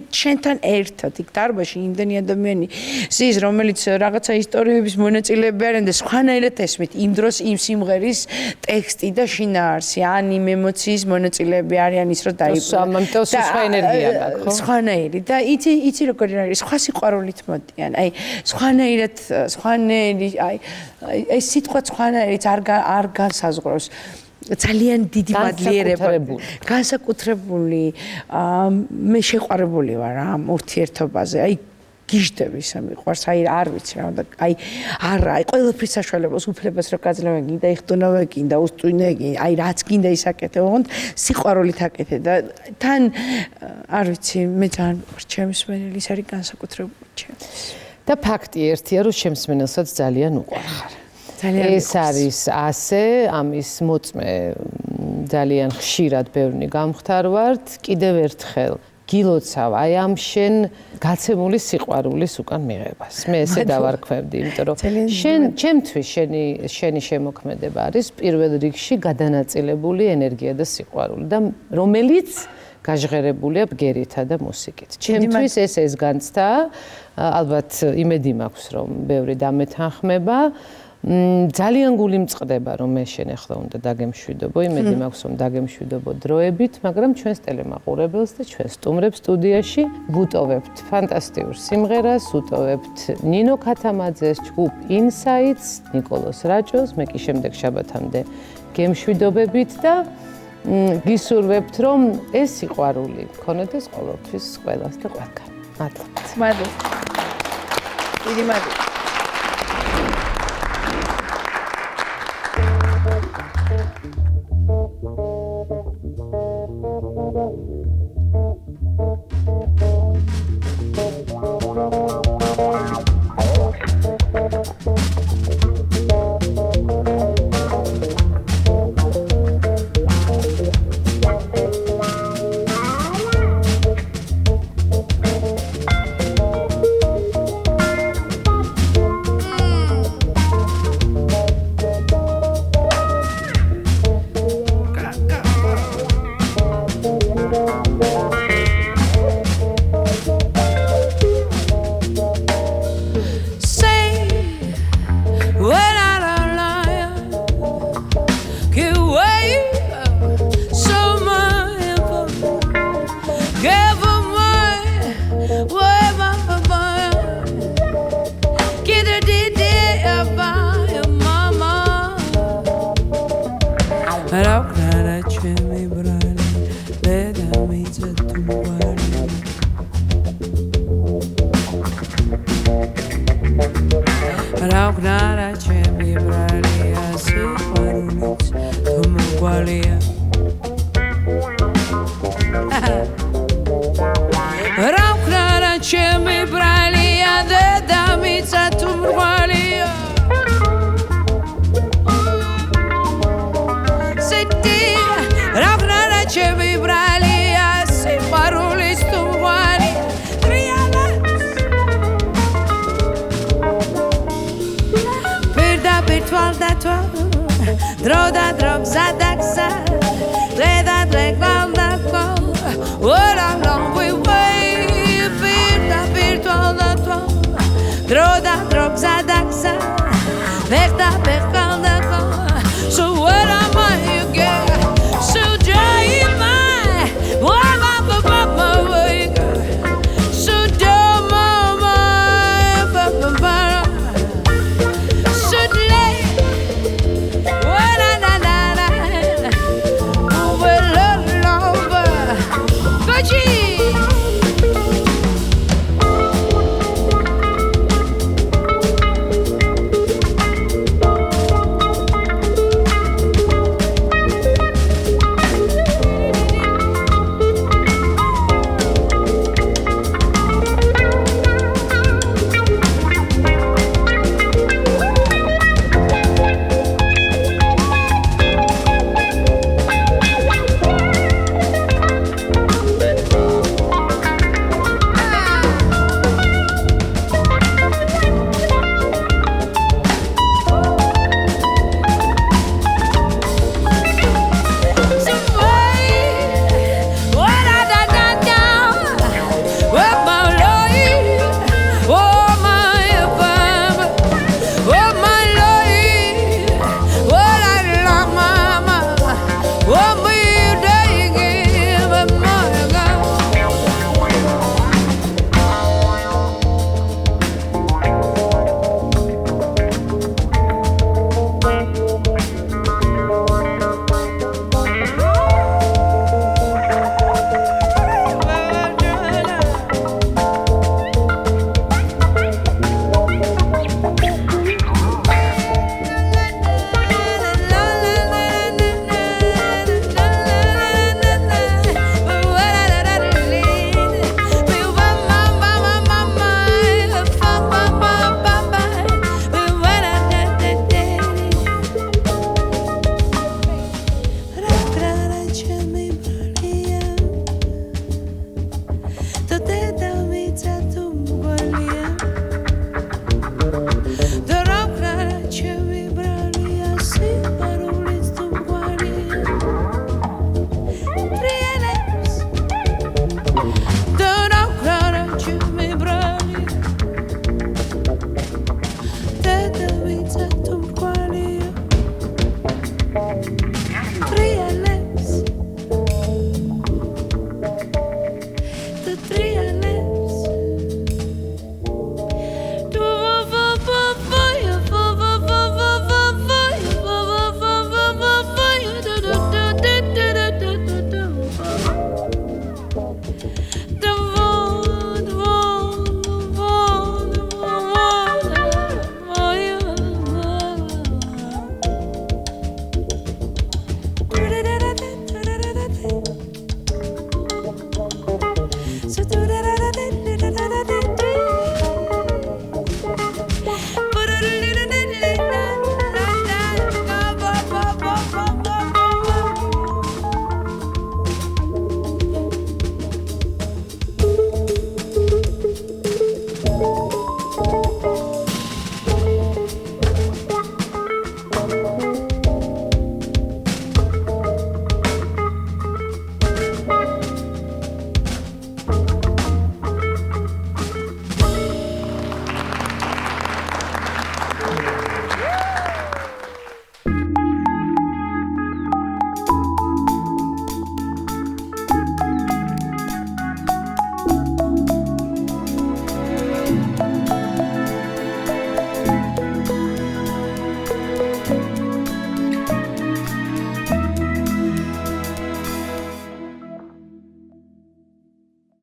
S2: შენთან ერთად იქ დარბაზში იმდენი ადამიანი ზის, რომელიც რაღაცა ისტორიების მონაწილეები არიან და სხვანაირად ესმით იმ დროს იმ სიმღერის ტექსტი და შინაარსი, ან იმ ემოციის მონაწილეები არიან ის რომ დაიბრუნოს.
S1: ამიტომ სხვა ენერგია გაქვს, ხო?
S2: სხვანაირი და იცი როგორი არის, სხვა სიყვარულით მოდიან. აი სხვანაირი, აი ეს სიტყვა სხვანაირიც არ განსაზღვრავს. ძალიან დიდი მადლიერება, განსაკუთრებული, მე შეყვარებული ვარ ამ ურთიერთობაზე. აი გიждები ისე მიყვარს, აი არ ვიცი რა უნდა, აი ყველაფრის საშუალებას უფლებას რო გაძლევენ, გინდა იხდუნავენ, გინდა უსტვინე, აი რაც გინდა ისაკეთე, ოღონდ სიყვარულით აკეთე და თან არ ვიცი, მე ძალიან მიყვარს ჩემი მსმენელი, ის არის განსაკუთრებული ჩემს.
S1: და ფაქტი ერთია, რომ ჩემს მსმენელსაც ძალიან უყვარხარ. ეს არის ასე, ამის მოწმე ძალიან ხშირად ბევრნი გამختار ვართ. კიდევ ერთხელ გილოცავ აი ამ შენ გაცემული სიყვარულის უკან მიღებას. მე ესე დავარქვევდი, იმიტომ რომ ჩემთვის შენი შემოქმედება არის პირველ რიგში გადანაწილებული ენერგია და სიყვარული და რომელიც გაჟღერებულია ბგერითა და მუსიკით. ჩემთვის ეს განცდა, ალბათ იმედი მაქვს, რომ ბევრი დამეთანხმება. ძალიან გული მწყდება, რომ მე შენ ახლა უნდა დაგემშვიდობო, იმედი მაქვს, რომ დაგემშვიდობო დროებით, მაგრამ ჩვენს ტელემაყურებელს და ჩვენს სტუმრებს სტუდიაში ვუტოვებთ ფანტასტიურ სიმღერას, ვუტოვებთ ნინო ქათამაძეს, ჯგუფ Insights, ნიკოლოს რაჭოს, მე კი შემდეგ შაბათამდე გემშვიდობებით და გისურვებთ, რომ ეს სიყვარული გქონოდეს ყოველთვის ყველას და ყველგან. მადლობა.
S2: მადლობა. დიდი მადლობა.
S4: Dro da dro, gza da gza